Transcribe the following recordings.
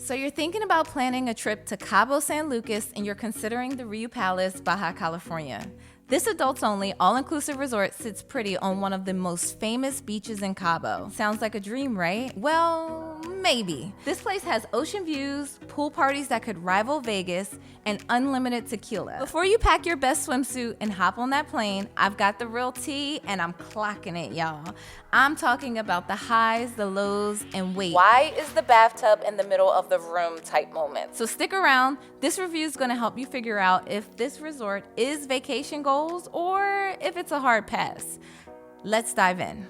So you're thinking about planning a trip to Cabo San Lucas and you're considering the Riu Palace Baja California. This adults-only, all-inclusive resort sits pretty on one of the most famous beaches in Cabo. Sounds like a dream, right? Well, maybe. This place has ocean views, pool parties that could rival Vegas, and unlimited tequila. Before you pack your best swimsuit and hop on that plane, I've got the real tea and I'm clocking it, y'all. I'm talking about the highs, the lows, and wait, why is the bathtub in the middle of the room type moment? So stick around. This review is gonna help you figure out if this resort is vacation goals or if it's a hard pass. Let's dive in.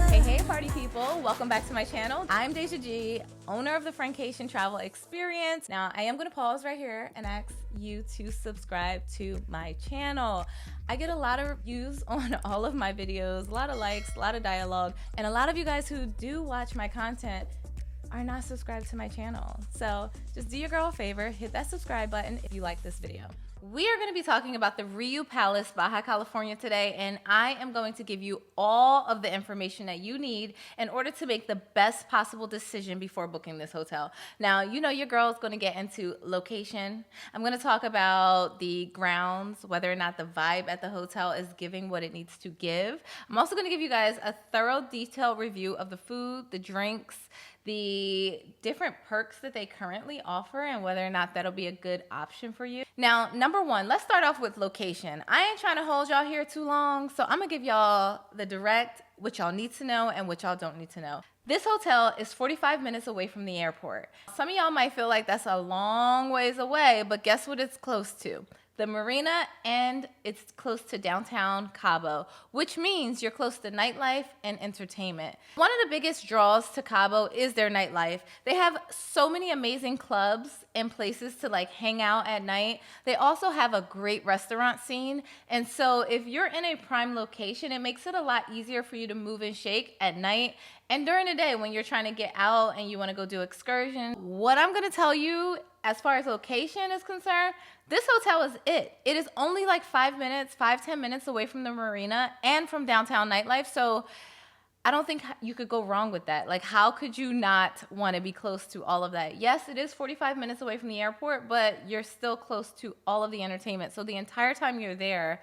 Hey party people, welcome back to my channel. I'm Deja G, owner of the Frankation Travel Experience. Now I am going to pause right here and ask you to subscribe to my channel. I get a lot of views on all of my videos, a lot of likes, a lot of dialogue, and a lot of you guys who do watch my content are not subscribed to my channel. So just do your girl a favor, hit that subscribe button if you like this video. We are going to be talking about the Riu Palace Baja California today, and I am going to give you all of the information that you need in order to make the best possible decision before booking this hotel. Now, you know your girl is going to get into location. I'm going to talk about the grounds, whether or not the vibe at the hotel is giving what it needs to give. I'm also going to give you guys a thorough, detailed review of the food, the drinks, the different perks that they currently offer and whether or not that'll be a good option for you. Now, number one, let's start off with location. I ain't trying to hold y'all here too long, so I'm gonna give y'all the direct, what y'all need to know and what y'all don't need to know. This hotel is 45 minutes away from the airport. Some of y'all might feel like that's a long ways away, but guess what it's close to? The marina, and it's close to downtown Cabo, which means you're close to nightlife and entertainment. One of the biggest draws to Cabo is their nightlife. They have so many amazing clubs and places to like hang out at night. They also have a great restaurant scene. And so if you're in a prime location, it makes it a lot easier for you to move and shake at night and during the day when you're trying to get out and you want to go do excursions. What I'm going to tell you as far as location is concerned, this hotel is it. It is only like 10 minutes away from the marina and from downtown nightlife. So I don't think you could go wrong with that. Like, how could you not want to be close to all of that? Yes, it is 45 minutes away from the airport, but you're still close to all of the entertainment. So the entire time you're there,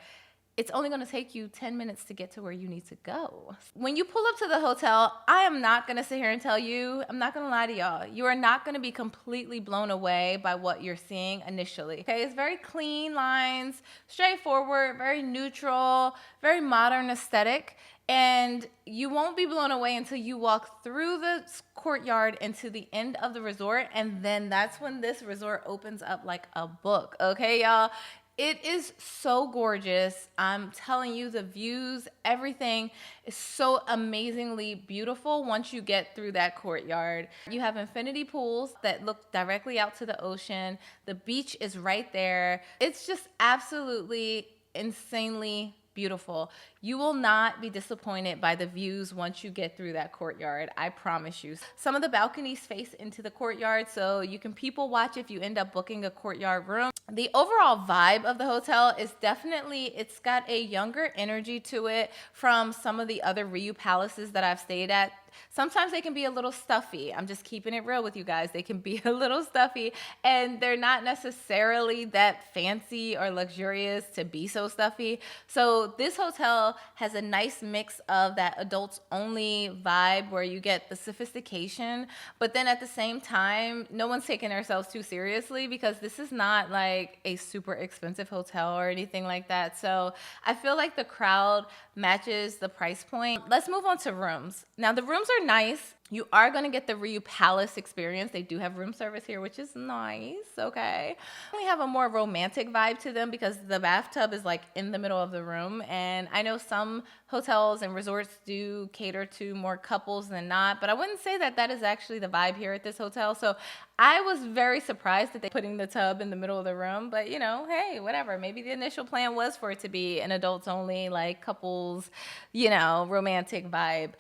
it's only going to take you 10 minutes to get to where you need to go. When you pull up to the hotel, I am not going to sit here and tell you, I'm not going to lie to y'all, you are not going to be completely blown away by what you're seeing initially. Okay, it's very clean lines, straightforward, very neutral, very modern aesthetic. And you won't be blown away until you walk through the courtyard into the end of the resort. And then that's when this resort opens up like a book. Okay, y'all? It is so gorgeous. I'm telling you, the views, everything is so amazingly beautiful once you get through that courtyard. You have infinity pools that look directly out to the ocean. The beach is right there. It's just absolutely insanely beautiful. You will not be disappointed by the views once you get through that courtyard. I promise you. Some of the balconies face into the courtyard, so you can people watch if you end up booking a courtyard room. The overall vibe of the hotel is definitely, it's got a younger energy to it from some of the other Riu Palaces that I've stayed at. Sometimes they can be a little stuffy. I'm just keeping it real with you guys. They can be a little stuffy and they're not necessarily that fancy or luxurious to be so stuffy. So this hotel has a nice mix of that adults only vibe where you get the sophistication, but then at the same time, no one's taking themselves too seriously because this is not like a super expensive hotel or anything like that. So I feel like the crowd matches the price point. Let's move on to rooms. Now the rooms are nice. You are going to get the Riu Palace experience. They do have room service here, which is nice. Okay. We have a more romantic vibe to them because the bathtub is like in the middle of the room. And I know some hotels and resorts do cater to more couples than not, but I wouldn't say that that is actually the vibe here at this hotel. So I was very surprised that they're putting the tub in the middle of the room, but you know, hey, whatever. Maybe the initial plan was for it to be an adults only, like couples, you know, romantic vibe.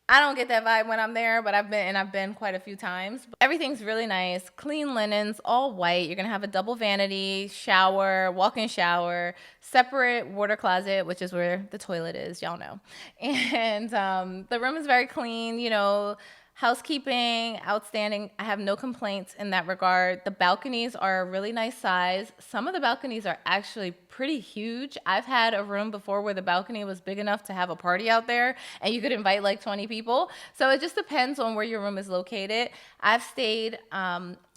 I don't get that vibe when I'm there, but I've been quite a few times. Everything's really nice, clean linens, all white. You're gonna have a double vanity, shower, walk-in shower, separate water closet, which is where the toilet is, y'all know. And the room is very clean, you know. Housekeeping, outstanding. I have no complaints in that regard. The balconies are a really nice size. Some of the balconies are actually pretty huge. I've had a room before where the balcony was big enough to have a party out there and you could invite like 20 people. So it just depends on where your room is located. I've stayed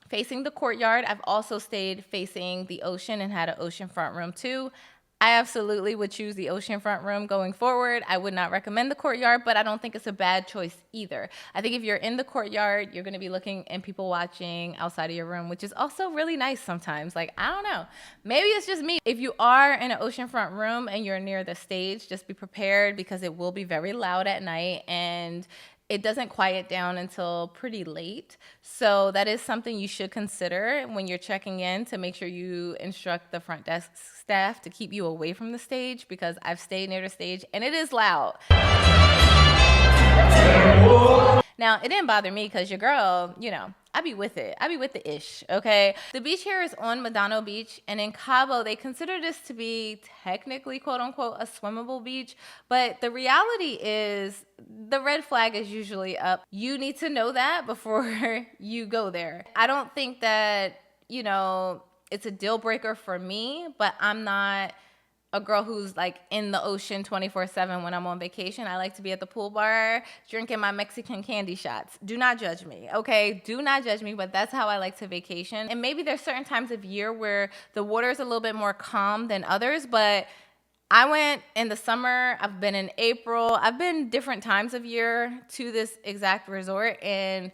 facing the courtyard. I've also stayed facing the ocean and had an oceanfront room too. I absolutely would choose the oceanfront room going forward. I would not recommend the courtyard, but I don't think it's a bad choice either. I think if you're in the courtyard, you're going to be looking and people watching outside of your room, which is also really nice sometimes. Like, I don't know. Maybe it's just me. If you are in an oceanfront room and you're near the stage, just be prepared because it will be very loud at night and it doesn't quiet down until pretty late. So that is something you should consider when you're checking in, to make sure you instruct the front desk staff to keep you away from the stage, because I've stayed near the stage and it is loud. Now, it didn't bother me because your girl, you know, I be with it. I be with the ish, okay? The beach here is on Medano Beach, and in Cabo, they consider this to be technically, quote unquote, a swimmable beach, but the reality is the red flag is usually up. You need to know that before you go there. I don't think that, you know, it's a deal breaker for me, but I'm not a girl who's like in the ocean 24/7 when I'm on vacation. I like to be at the pool bar drinking my Mexican candy shots. Do not judge me, okay? Do not judge me, but that's how I like to vacation. And maybe there's certain times of year where the water is a little bit more calm than others, but I went in the summer, I've been in April, I've been different times of year to this exact resort, and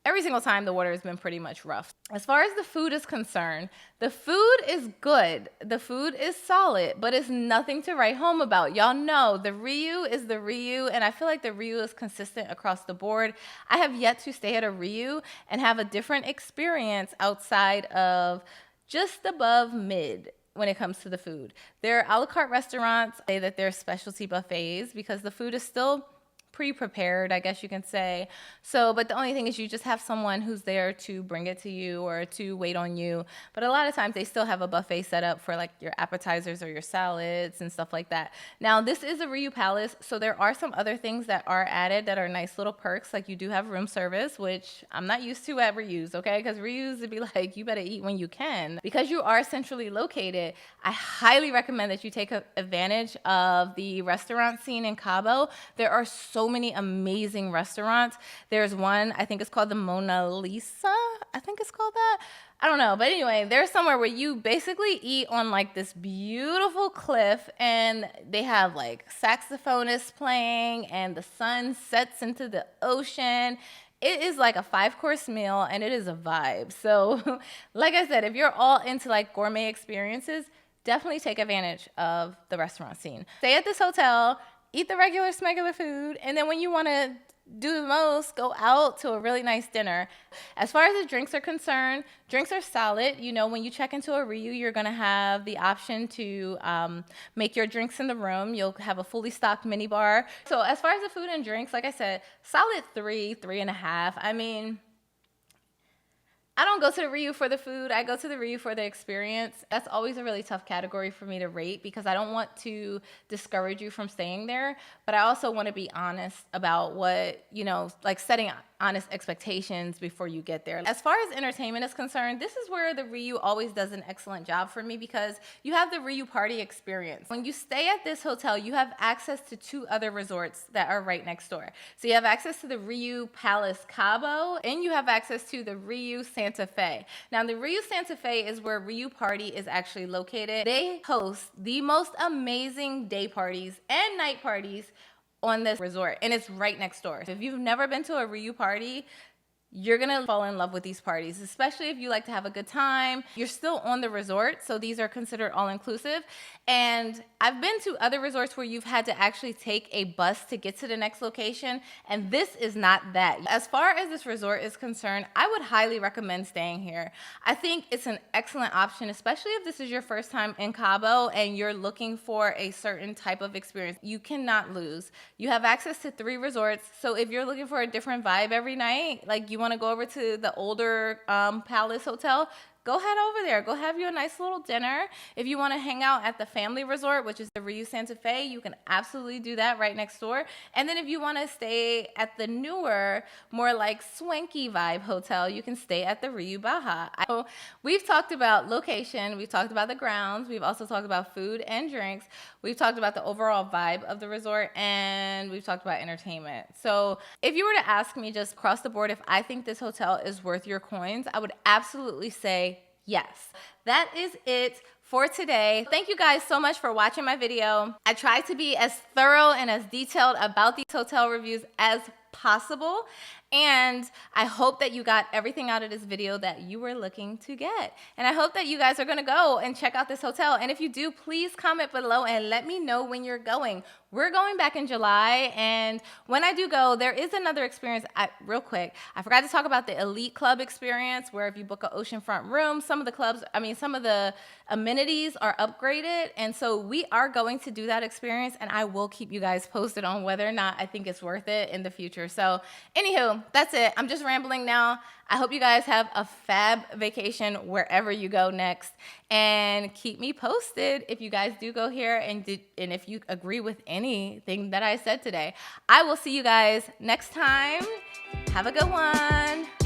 every single time the water has been pretty much rough. As far as the food is concerned, the food is good. The food is solid, but it's nothing to write home about. Y'all know the Riu is the Riu, and I feel like the Riu is consistent across the board. I have yet to stay at a Riu and have a different experience outside of just above mid when it comes to the food. There are a la carte restaurants, say that they're specialty buffets because the food is still pre-prepared, I guess you can say. So, but the only thing is you just have someone who's there to bring it to you or to wait on you. But a lot of times they still have a buffet set up for like your appetizers or your salads and stuff like that. Now, this is a Riu Palace, so there are some other things that are added that are nice little perks. Like you do have room service, which I'm not used to at Riu's, okay? Because Riu's would be like, you better eat when you can. Because you are centrally located, I highly recommend that you take advantage of the restaurant scene in Cabo. There are so many amazing restaurants. There's one, I think it's called the Mona Lisa. I think it's called that. I don't know. But anyway, there's somewhere where you basically eat on like this beautiful cliff and they have like saxophonists playing and the sun sets into the ocean. It is like a 5-course meal and it is a vibe. So like I said, if you're all into like gourmet experiences, definitely take advantage of the restaurant scene. Stay at this hotel, eat the regular smuggler food, and then when you want to do the most, go out to a really nice dinner. As far as the drinks are concerned, drinks are solid. You know, when you check into a Riu, you're going to have the option to make your drinks in the room. You'll have a fully stocked mini bar. So as far as the food and drinks, like I said, solid 3.5. I mean, I don't go to the Riu for the food. I go to the Riu for the experience. That's always a really tough category for me to rate because I don't want to discourage you from staying there, but I also want to be honest about what, you know, like setting honest expectations before you get there. As far as entertainment is concerned, this is where the Riu always does an excellent job for me because you have the Riu party experience. When you stay at this hotel, you have access to 2 other resorts that are right next door. So you have access to the Riu Palace Cabo and you have access to the Riu Santa Fe. Now the Riu Santa Fe is where Riu Party is actually located. They host the most amazing day parties and night parties on this resort, and it's right next door. If you've never been to a Riu party, you're gonna fall in love with these parties, especially if you like to have a good time. You're still on the resort, so these are considered all-inclusive. And I've been to other resorts where you've had to actually take a bus to get to the next location, and this is not that. As far as this resort is concerned, I would highly recommend staying here. I think it's an excellent option, especially if this is your first time in Cabo and you're looking for a certain type of experience. You cannot lose. You have access to 3 resorts, so if you're looking for a different vibe every night, like you want to go over to the older Palace Hotel, go head over there. Go have you a nice little dinner. If you want to hang out at the family resort, which is the Riu Santa Fe, you can absolutely do that right next door. And then if you want to stay at the newer, more like swanky vibe hotel, you can stay at the Riu Baja. We've talked about location. We've talked about the grounds. We've also talked about food and drinks. We've talked about the overall vibe of the resort, and we've talked about entertainment. So if you were to ask me just across the board if I think this hotel is worth your coins, I would absolutely say yes. That is it for today. Thank you guys so much for watching my video. I tried to be as thorough and as detailed about these hotel reviews as possible, and I hope that you got everything out of this video that you were looking to get. And I hope that you guys are gonna go and check out this hotel. And if you do, please comment below and let me know when you're going. We're going back in July, and when I do go, there is another experience. Real quick, I forgot to talk about the Elite Club experience, where if you book an oceanfront room, some of the amenities are upgraded, and so we are going to do that experience, and I will keep you guys posted on whether or not I think it's worth it in the future. So anywho, that's it. I'm just rambling now. I hope you guys have a fab vacation wherever you go next, and keep me posted if you guys do go here, and if you agree with anything that I said today. I will see you guys next time. Have a good one.